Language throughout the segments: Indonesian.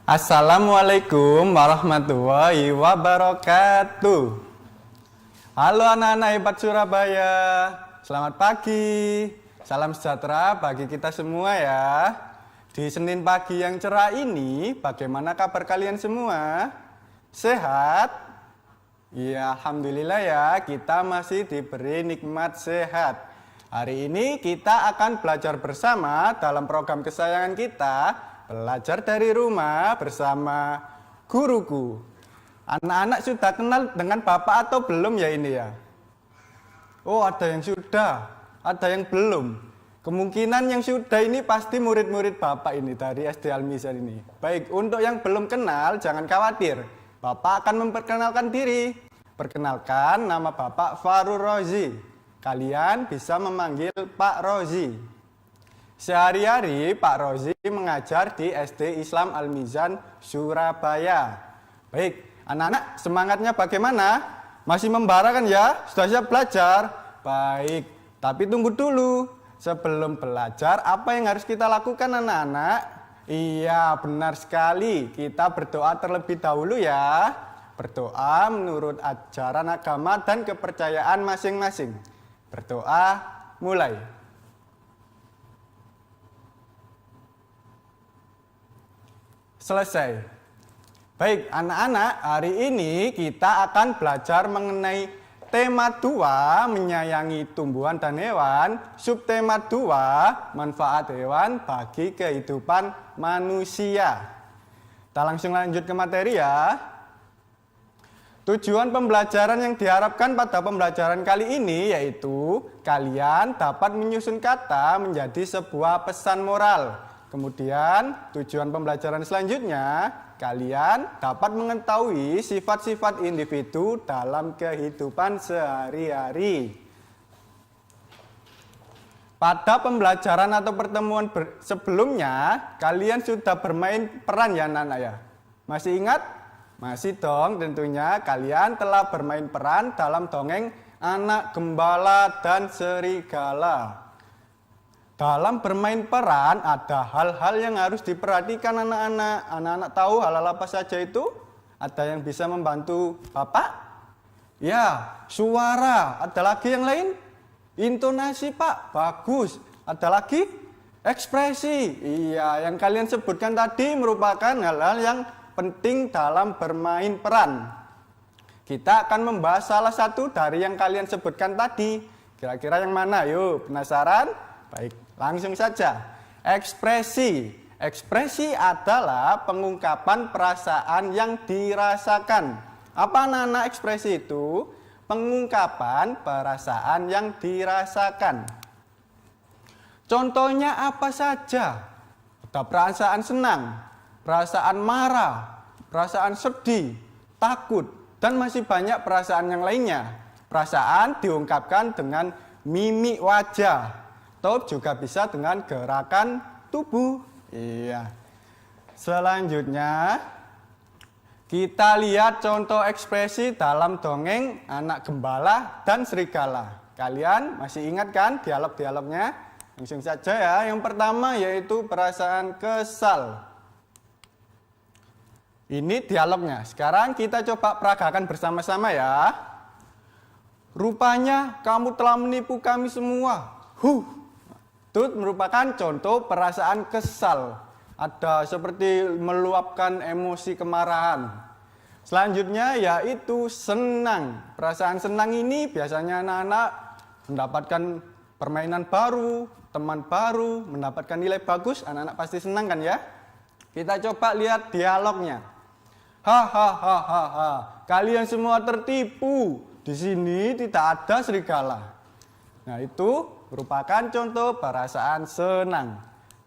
Assalamualaikum warahmatullahi wabarakatuh. Halo anak-anak hebat Surabaya, selamat pagi. Salam sejahtera bagi kita semua ya. Di Senin pagi yang cerah ini, bagaimana kabar kalian semua? Sehat? Ya, alhamdulillah ya, kita masih diberi nikmat sehat. Hari ini kita akan belajar bersama dalam program kesayangan kita, Belajar dari Rumah bersama Guruku. Anak-anak sudah kenal dengan Bapak atau belum ya ini ya? Oh, ada yang sudah, ada yang belum. Kemungkinan yang sudah ini pasti murid-murid Bapak ini dari SD Al-Mizan ini. Baik, untuk yang belum kenal jangan khawatir. Bapak akan memperkenalkan diri. Perkenalkan, nama Bapak Farul Rozi. Kalian bisa memanggil Pak Rozi. Sehari-hari Pak Rozi mengajar di SD Islam Al-Mizan, Surabaya. Baik, anak-anak semangatnya bagaimana? Masih membara kan ya? Sudah siap belajar? Baik, tapi tunggu dulu. Sebelum belajar, apa yang harus kita lakukan anak-anak? Iya, benar sekali. Kita berdoa terlebih dahulu ya. Berdoa menurut ajaran agama dan kepercayaan masing-masing. Berdoa, mulai. Selesai. Baik, anak-anak, hari ini kita akan belajar mengenai tema 2, menyayangi tumbuhan dan hewan. Subtema 2, manfaat hewan bagi kehidupan manusia. Kita langsung lanjut ke materi ya. Tujuan pembelajaran yang diharapkan pada pembelajaran kali ini yaitu kalian dapat menyusun kata menjadi sebuah pesan moral. Kemudian tujuan pembelajaran selanjutnya, kalian dapat mengetahui sifat-sifat individu dalam kehidupan sehari-hari. Pada pembelajaran atau pertemuan sebelumnya, kalian sudah bermain peran ya anak-anak ya? Masih ingat? Masih dong tentunya kalian telah bermain peran dalam dongeng Anak Gembala dan Serigala. Dalam bermain peran ada hal-hal yang harus diperhatikan anak-anak. Anak-anak tahu hal-hal apa saja itu? Ada yang bisa membantu Bapak? Ya, suara. Ada lagi yang lain? Intonasi Pak, bagus. Ada lagi? Ekspresi. Iya, yang kalian sebutkan tadi merupakan hal-hal yang penting dalam bermain peran. Kita akan membahas salah satu dari yang kalian sebutkan tadi. Kira-kira yang mana? Yuk, penasaran? Baik, langsung saja. Ekspresi. Ekspresi adalah pengungkapan perasaan yang dirasakan. Apa anak-anak ekspresi itu? Pengungkapan perasaan yang dirasakan. Contohnya apa saja? Ada perasaan senang, perasaan marah, perasaan sedih, takut, dan masih banyak perasaan yang lainnya. Perasaan diungkapkan dengan mimik wajah. Atau juga bisa dengan gerakan tubuh. Iya. Selanjutnya, kita lihat contoh ekspresi dalam dongeng Anak Gembala dan Serigala. Kalian masih ingat kan dialog-dialognya? Langsung saja ya. Yang pertama yaitu perasaan kesal. Ini dialognya. Sekarang kita coba peragakan bersama-sama ya. Rupanya kamu telah menipu kami semua. Itu merupakan contoh perasaan kesal. Ada seperti meluapkan emosi kemarahan. Selanjutnya yaitu senang. Perasaan senang ini biasanya anak-anak mendapatkan permainan baru, teman baru, mendapatkan nilai bagus. Anak-anak pasti senang kan ya? Kita coba lihat dialognya. Hahaha, kalian semua tertipu. Di sini tidak ada serigala. Nah, itu merupakan contoh perasaan senang.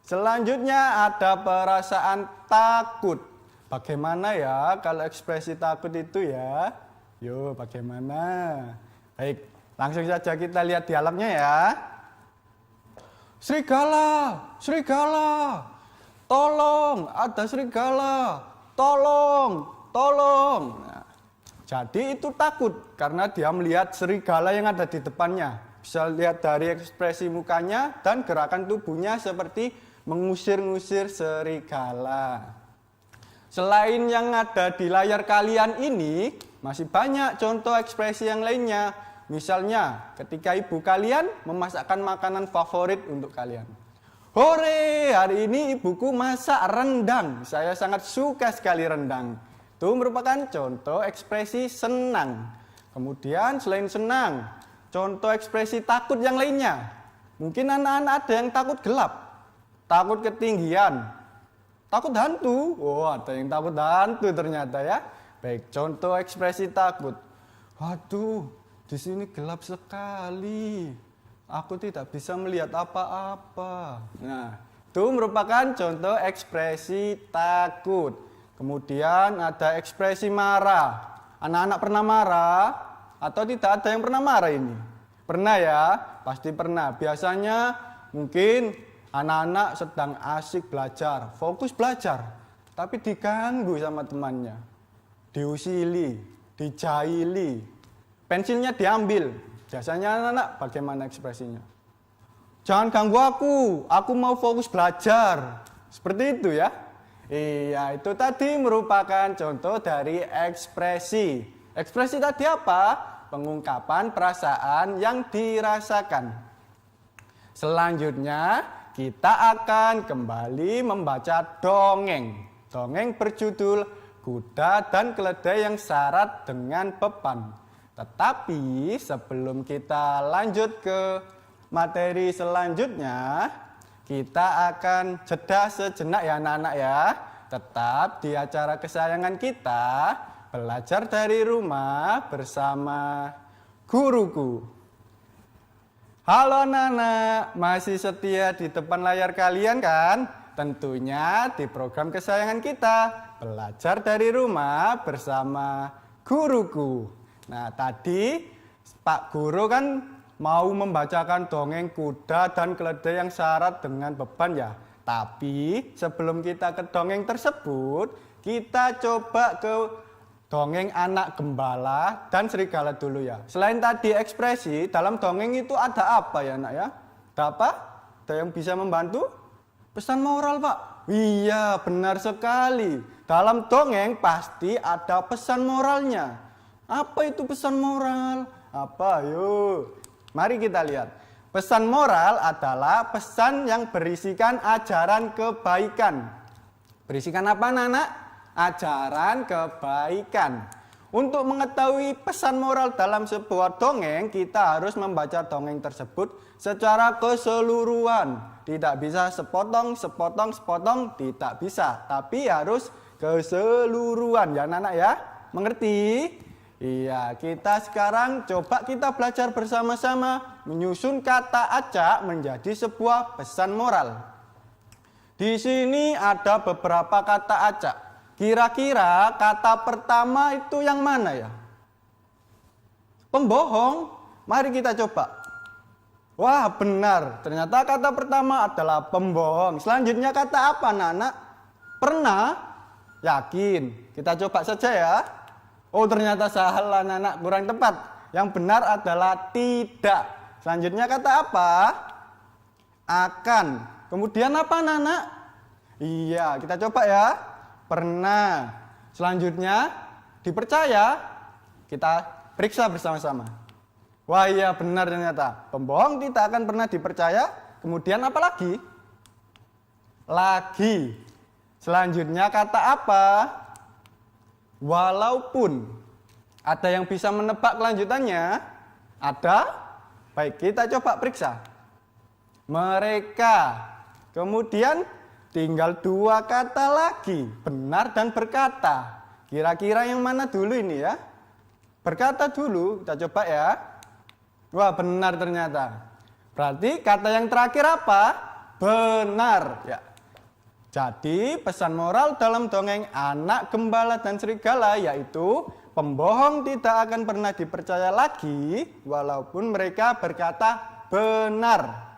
Selanjutnya ada perasaan takut. Bagaimana ya kalau ekspresi takut itu ya? Yuk, bagaimana? Baik, langsung saja kita lihat dialognya ya. Serigala, serigala, tolong, ada serigala, tolong, tolong. Nah, jadi itu takut karena dia melihat serigala yang ada di depannya. Bisa lihat dari ekspresi mukanya dan gerakan tubuhnya seperti mengusir-ngusir serigala. Selain yang ada di layar kalian ini, masih banyak contoh ekspresi yang lainnya. Misalnya, ketika ibu kalian memasakkan makanan favorit untuk kalian. Hore, hari ini ibuku masak rendang. Saya sangat suka sekali rendang. Itu merupakan contoh ekspresi senang. Kemudian selain senang, contoh ekspresi takut yang lainnya. Mungkin anak-anak ada yang takut gelap, takut ketinggian, takut hantu. Oh, ada yang takut hantu ternyata ya. Baik, contoh ekspresi takut. Waduh, di sini gelap sekali. Aku tidak bisa melihat apa-apa. Nah, itu merupakan contoh ekspresi takut. Kemudian ada ekspresi marah. Anak-anak pernah marah atau tidak ada yang pernah marah ini? Pernah ya? Pasti pernah. Biasanya mungkin anak-anak sedang asik belajar, fokus belajar, tapi diganggu sama temannya. Diusili, dijaili, pensilnya diambil. Biasanya anak-anak bagaimana ekspresinya? Jangan ganggu aku mau fokus belajar. Seperti itu ya. Iya, itu tadi merupakan contoh dari ekspresi. Ekspresi tadi apa? Pengungkapan perasaan yang dirasakan. Selanjutnya, kita akan kembali membaca dongeng. Dongeng berjudul Kuda dan Keledai yang Syarat dengan Beban. Tetapi sebelum kita lanjut ke materi selanjutnya, kita akan jeda sejenak ya anak-anak ya. Tetap di acara kesayangan kita, belajar dari rumah bersama guruku. Halo anak-anak, masih setia di depan layar kalian kan? Tentunya di program kesayangan kita, belajar dari rumah bersama guruku. Nah, tadi Pak Guru kan mau membacakan dongeng kuda dan keledai yang syarat dengan beban ya. Tapi sebelum kita ke dongeng tersebut, kita coba ke dongeng anak gembala dan serigala dulu ya. Selain tadi ekspresi, dalam dongeng itu ada apa ya anak ya? Ada apa? Ada yang bisa membantu? Pesan moral Pak? Iya, benar sekali. Dalam dongeng pasti ada pesan moralnya. Apa itu pesan moral? Apa? Yuk, mari kita lihat. Pesan moral adalah pesan yang berisikan ajaran kebaikan. Berisikan apa anak-anak? Ajaran kebaikan. Untuk mengetahui pesan moral dalam sebuah dongeng, kita harus membaca dongeng tersebut secara keseluruhan. Tidak bisa sepotong, tidak bisa. Tapi harus keseluruhan ya anak-anak ya. Mengerti? Iya, kita sekarang coba kita belajar bersama-sama menyusun kata acak menjadi sebuah pesan moral. Di sini ada beberapa kata acak. Kira-kira kata pertama itu yang mana ya? Pembohong. Mari kita coba. Wah, benar. Ternyata kata pertama adalah pembohong. Selanjutnya kata apa, anak-anak? Pernah? Yakin. Kita coba saja ya. Oh, ternyata salah, anak-anak, kurang tepat. Yang benar adalah tidak. Selanjutnya kata apa? Akan. Kemudian apa, anak-anak? Iya, kita coba ya. Pernah. Selanjutnya dipercaya. Kita periksa bersama-sama. Wah, iya benar ternyata. Pembohong tidak akan pernah dipercaya. Kemudian apa lagi? Lagi. Selanjutnya kata apa? Walaupun. Ada yang bisa menebak kelanjutannya? Ada? Baik, kita coba periksa. Mereka. Kemudian tinggal dua kata lagi. Benar dan berkata. Kira-kira yang mana dulu ini ya? Berkata dulu, kita coba ya. Wah, benar ternyata. Berarti kata yang terakhir apa? Benar ya. Jadi pesan moral dalam dongeng anak gembala dan serigala yaitu pembohong tidak akan pernah dipercaya lagi walaupun mereka berkata benar.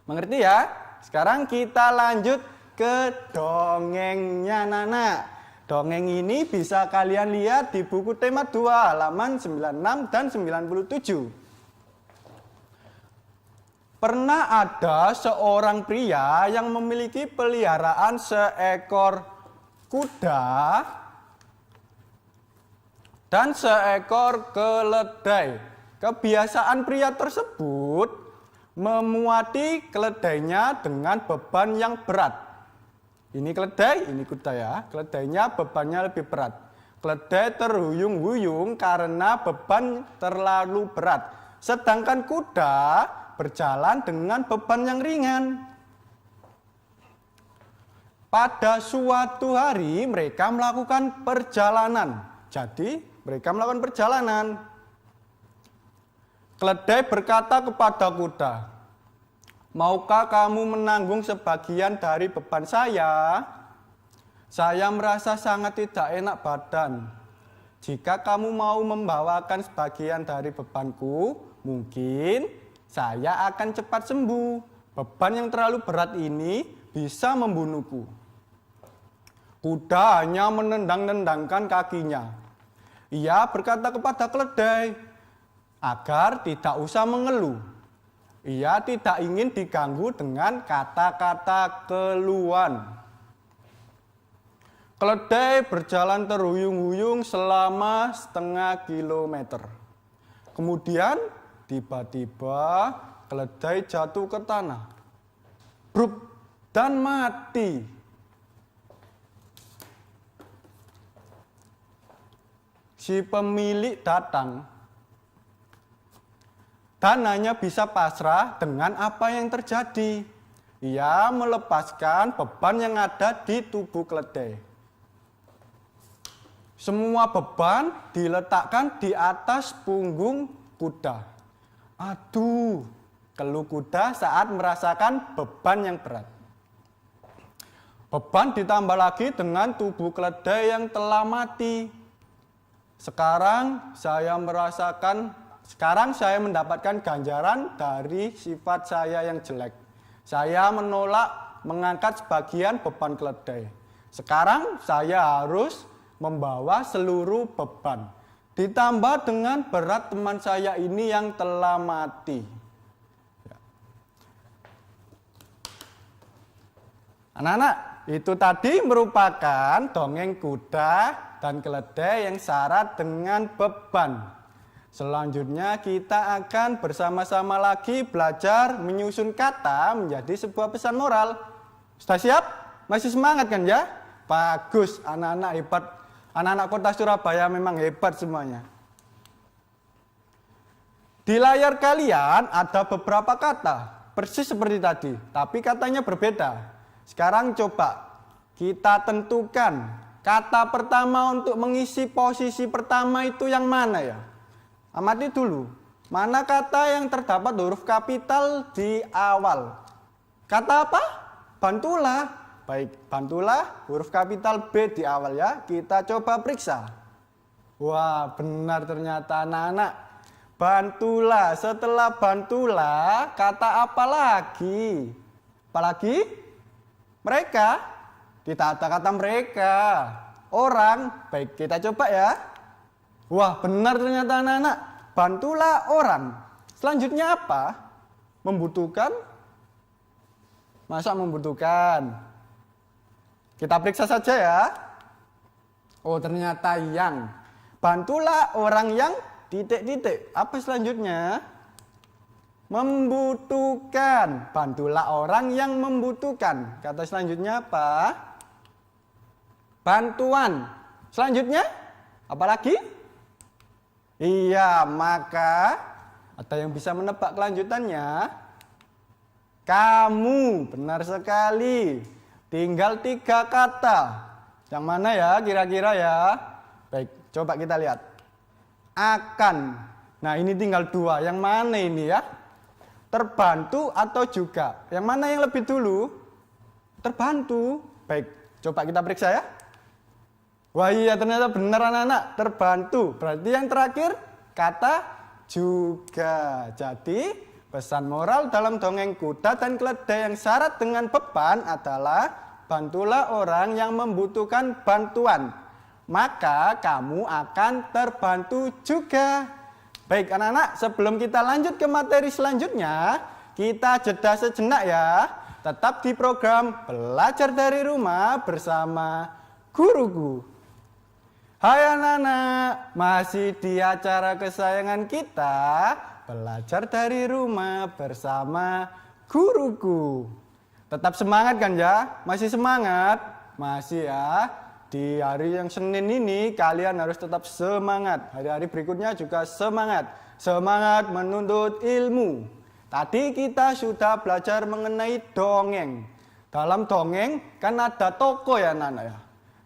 Mengerti ya? Sekarang kita lanjut ke dongengnya anak-anak. Dongeng ini bisa kalian lihat di buku tema 2 halaman 96 dan 97. Pernah ada seorang pria yang memiliki peliharaan seekor kuda dan seekor keledai. Kebiasaan pria tersebut memuati keledainya dengan beban yang berat. Ini keledai, ini kuda ya. Keledainya bebannya lebih berat. Keledai terhuyung-huyung karena beban terlalu berat. Sedangkan kuda berjalan dengan beban yang ringan. Pada suatu hari mereka melakukan perjalanan. Jadi mereka melakukan perjalanan. Keledai berkata kepada kuda, "Maukah kamu menanggung sebagian dari beban saya? Saya merasa sangat tidak enak badan. Jika kamu mau membawakan sebagian dari bebanku, mungkin saya akan cepat sembuh. Beban yang terlalu berat ini bisa membunuhku." Kuda hanya menendang-nendangkan kakinya. Ia berkata kepada keledai agar tidak usah mengeluh. Ia tidak ingin diganggu dengan kata-kata keluhan. Keledai berjalan terhuyung-huyung selama setengah kilometer. Kemudian tiba-tiba keledai jatuh ke tanah. Bruk, dan mati. Si pemilik datang dan hanya bisa pasrah dengan apa yang terjadi. Ia melepaskan beban yang ada di tubuh keledai. Semua beban diletakkan di atas punggung kuda. Aduh, keluh kuda saat merasakan beban yang berat. Beban ditambah lagi dengan tubuh keledai yang telah mati. Sekarang saya mendapatkan ganjaran dari sifat saya yang jelek. Saya menolak mengangkat sebagian beban keledai. Sekarang saya harus membawa seluruh beban. Ditambah dengan berat teman saya ini yang telah mati. Anak-anak, itu tadi merupakan dongeng kuda dan keledai yang syarat dengan beban. Selanjutnya kita akan bersama-sama lagi belajar menyusun kata menjadi sebuah pesan moral. Sudah siap? Masih semangat kan ya? Bagus, anak-anak hebat. Anak-anak kota Surabaya memang hebat semuanya. Di layar kalian ada beberapa kata, persis seperti tadi, tapi katanya berbeda. Sekarang coba kita tentukan kata pertama untuk mengisi posisi pertama itu yang mana ya? Amati dulu, mana kata yang terdapat huruf kapital di awal? Kata apa? Bantulah. Baik, bantulah huruf kapital B di awal ya. Kita coba periksa. Wah, benar ternyata anak-anak. Bantulah, setelah bantulah, kata apa lagi? Apa lagi? Mereka. Tidak ada kata mereka. Orang. Baik, kita coba ya. Wah, benar ternyata anak-anak. Bantulah orang. Selanjutnya apa? Membutuhkan? Masa membutuhkan? Kita periksa saja ya. Oh, ternyata yang. Bantulah orang yang titik-titik. Apa selanjutnya? Membutuhkan. Bantulah orang yang membutuhkan. Kata selanjutnya apa? Bantuan. Selanjutnya? Apalagi? Iya, maka ada yang bisa menebak kelanjutannya? Kamu. Benar sekali. Tinggal 3 kata. Yang mana ya kira-kira ya? Baik, coba kita lihat. Akan. Nah, ini tinggal 2. Yang mana ini ya? Terbantu atau juga? Yang mana yang lebih dulu? Terbantu. Baik, coba kita periksa ya. Wah iya, ternyata benar anak-anak. Terbantu. Berarti yang terakhir kata juga. Jadi pesan moral dalam dongeng kuda dan keledai yang syarat dengan beban adalah bantulah orang yang membutuhkan bantuan, maka kamu akan terbantu juga. Baik anak-anak, sebelum kita lanjut ke materi selanjutnya, kita jeda sejenak ya. Tetap di program Belajar dari Rumah bersama guruku. Hai anak-anak, masih di acara kesayangan kita, belajar dari rumah bersama guruku. Tetap semangat kan ya? Masih semangat? Masih ya. Di hari yang Senin ini kalian harus tetap semangat. Hari-hari berikutnya juga semangat. Semangat menuntut ilmu. Tadi kita sudah belajar mengenai dongeng. Dalam dongeng kan ada tokoh ya anak-anak ya.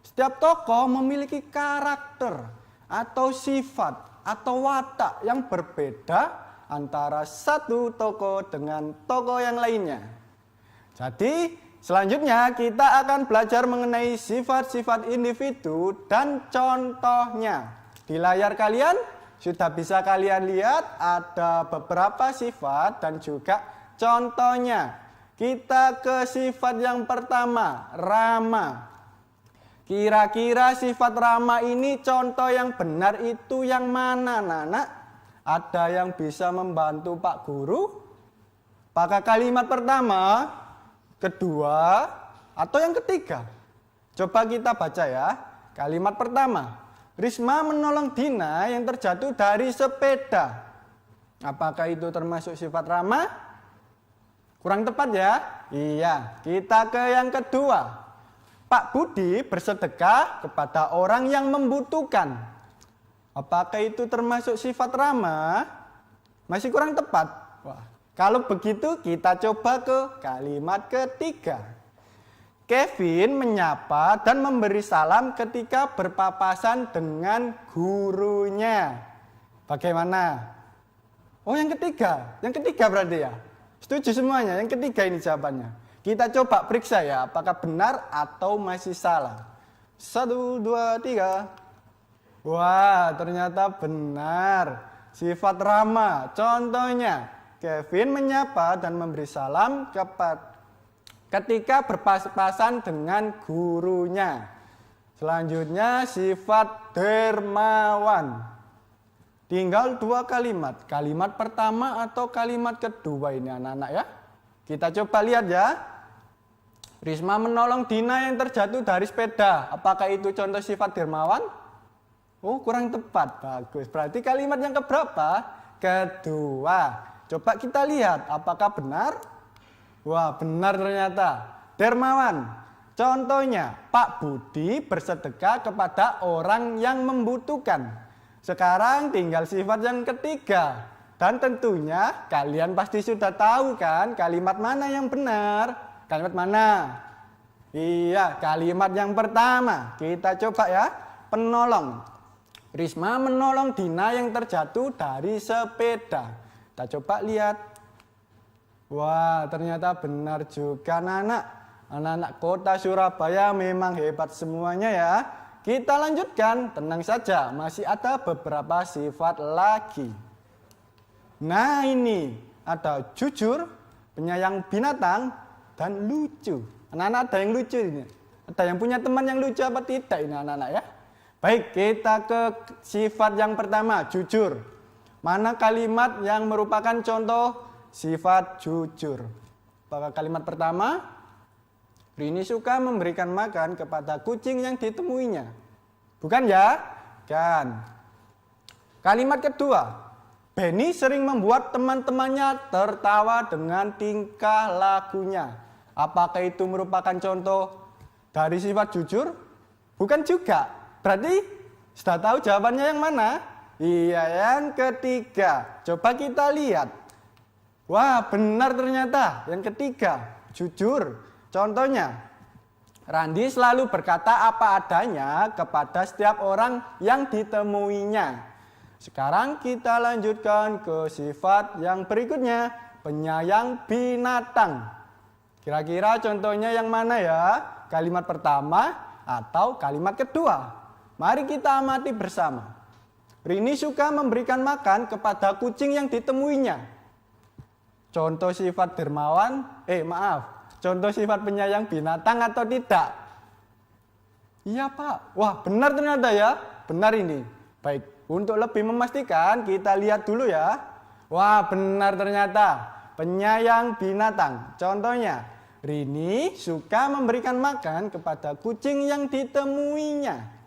Setiap tokoh memiliki karakter atau sifat atau watak yang berbeda antara satu tokoh dengan tokoh yang lainnya. Jadi selanjutnya kita akan belajar mengenai sifat-sifat individu dan contohnya. Di layar kalian sudah bisa kalian lihat ada beberapa sifat dan juga contohnya. Kita ke sifat yang pertama, ramah. Kira-kira sifat ramah ini contoh yang benar itu yang mana, anak-anak? Ada yang bisa membantu Pak Guru? Apakah kalimat pertama, kedua, atau yang ketiga? Coba kita baca ya. Kalimat pertama, Risma menolong Dina yang terjatuh dari sepeda. Apakah itu termasuk sifat ramah? Kurang tepat ya? Iya, kita ke yang kedua. Pak Budi bersedekah kepada orang yang membutuhkan. Apakah itu termasuk sifat ramah? Masih kurang tepat. Wah, kalau begitu kita coba ke kalimat ketiga. Kevin menyapa dan memberi salam ketika berpapasan dengan gurunya. Bagaimana? Oh, yang ketiga. Yang ketiga berarti ya. Setuju semuanya? Yang ketiga ini jawabannya. Kita coba periksa ya, apakah benar atau masih salah. 1, 2, 3. Wah, ternyata benar. Sifat ramah. Contohnya, Kevin menyapa dan memberi salam ketika berpapasan dengan gurunya. Selanjutnya, sifat dermawan. Tinggal 2 kalimat. Kalimat pertama atau kalimat kedua ini anak-anak ya. Kita coba lihat ya. Risma menolong Dina yang terjatuh dari sepeda. Apakah itu contoh sifat dermawan? Oh, kurang tepat. Bagus. Berarti kalimat yang keberapa? Kedua. Coba kita lihat apakah benar? Wah, benar ternyata. Dermawan. Contohnya, Pak Budi bersedekah kepada orang yang membutuhkan. Sekarang tinggal sifat yang ketiga. Dan tentunya kalian pasti sudah tahu kan kalimat mana yang benar? Kalimat mana? Iya, kalimat yang pertama. Kita coba ya. Penolong. Risma menolong Dina yang terjatuh dari sepeda. Kita coba lihat. Wah, ternyata benar juga anak-anak. Anak-anak kota Surabaya memang hebat semuanya ya. Kita lanjutkan, tenang saja, masih ada beberapa sifat lagi. Nah ini, ada jujur, penyayang binatang, dan lucu. Anak-anak ada yang lucu ini. Ada yang punya teman yang lucu apa tidak ini anak-anak ya? Baik, kita ke sifat yang pertama, jujur. Mana kalimat yang merupakan contoh sifat jujur? Apakah kalimat pertama? Rini suka memberikan makan kepada kucing yang ditemuinya. Bukan ya? Kan. Kalimat kedua. Benny sering membuat teman-temannya tertawa dengan tingkah lakunya. Apakah itu merupakan contoh dari sifat jujur? Bukan juga. Berarti sudah tahu jawabannya yang mana? Iya, yang ketiga. Coba kita lihat. Wah, benar ternyata. Yang ketiga, jujur. Contohnya, Randi selalu berkata apa adanya kepada setiap orang yang ditemuinya. Sekarang kita lanjutkan ke sifat yang berikutnya, penyayang binatang. Kira-kira contohnya yang mana ya? Kalimat pertama atau kalimat kedua? Mari kita amati bersama. Rini suka memberikan makan kepada kucing yang ditemuinya. Contoh sifat dermawan, contoh sifat penyayang binatang atau tidak? Iya Pak, wah benar ternyata ya, benar ini. Baik, untuk lebih memastikan kita lihat dulu ya. Wah benar ternyata, penyayang binatang. Contohnya, Rini suka memberikan makan kepada kucing yang ditemuinya.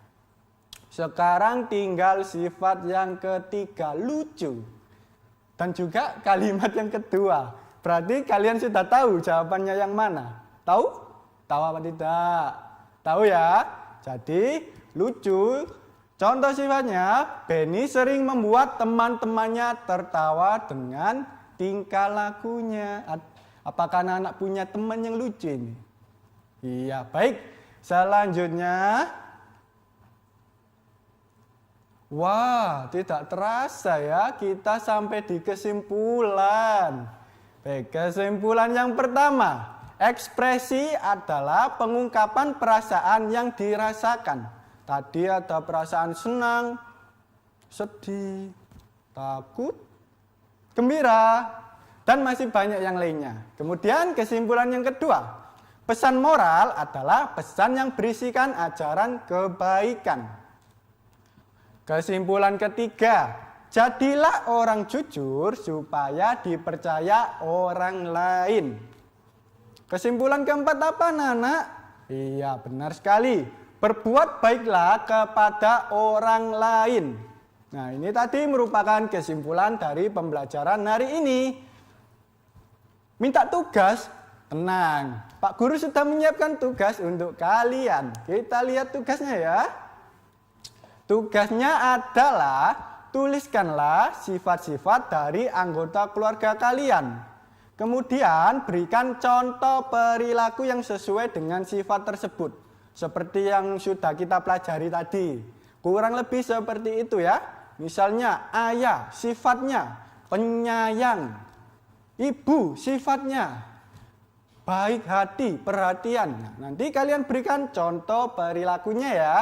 Sekarang tinggal sifat yang ketiga, lucu. Dan juga kalimat yang kedua. Berarti kalian sudah tahu jawabannya yang mana? Tahu? Tahu apa tidak? Tahu ya? Jadi lucu. Contoh sifatnya, Benny sering membuat teman-temannya tertawa dengan tingkah lakunya. Apakah anak-anak punya teman yang lucu ini? Iya, baik. Selanjutnya, wah, tidak terasa ya kita sampai di kesimpulan. Baik, kesimpulan yang pertama, ekspresi adalah pengungkapan perasaan yang dirasakan. Tadi ada perasaan senang, sedih, takut, gembira, dan masih banyak yang lainnya. Kemudian kesimpulan yang kedua, pesan moral adalah pesan yang berisikan ajaran kebaikan. Kesimpulan ketiga, jadilah orang jujur supaya dipercaya orang lain. Kesimpulan keempat apa, anak-anak? Iya, benar sekali. Berbuat baiklah kepada orang lain. Nah, ini tadi merupakan kesimpulan dari pembelajaran hari ini. Minta tugas, tenang. Pak Guru sudah menyiapkan tugas untuk kalian. Kita lihat tugasnya ya. Tugasnya adalah tuliskanlah sifat-sifat dari anggota keluarga kalian. Kemudian berikan contoh perilaku yang sesuai dengan sifat tersebut. Seperti yang sudah kita pelajari tadi. Kurang lebih seperti itu ya. Misalnya ayah sifatnya penyayang. Ibu sifatnya baik hati, perhatian. Nah, nanti kalian berikan contoh perilakunya ya.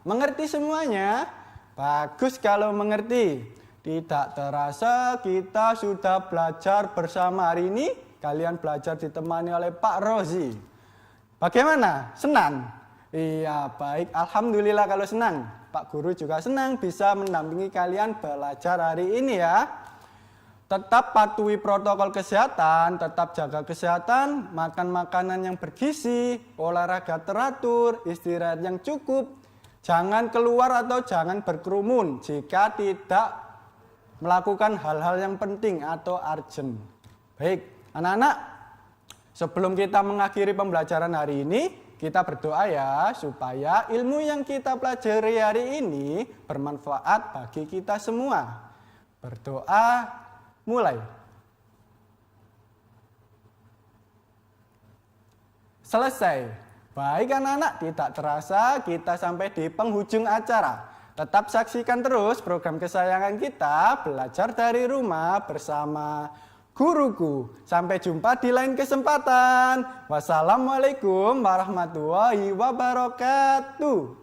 Mengerti semuanya? Bagus kalau mengerti. Tidak terasa kita sudah belajar bersama hari ini. Kalian belajar ditemani oleh Pak Rozi. Bagaimana? Senang? Iya, baik. Alhamdulillah kalau senang. Pak Guru juga senang bisa mendampingi kalian belajar hari ini ya. Tetap patuhi protokol kesehatan, tetap jaga kesehatan, makan makanan yang bergizi, olahraga teratur, istirahat yang cukup. Jangan keluar atau jangan berkerumun jika tidak melakukan hal-hal yang penting atau urgent. Baik, anak-anak, sebelum kita mengakhiri pembelajaran hari ini, kita berdoa ya, supaya ilmu yang kita pelajari hari ini bermanfaat bagi kita semua. Berdoa, mulai. Selesai. Baik anak-anak, tidak terasa kita sampai di penghujung acara. Tetap saksikan terus program kesayangan kita, belajar dari rumah bersama guruku. Sampai jumpa di lain kesempatan. Wassalamualaikum warahmatullahi wabarakatuh.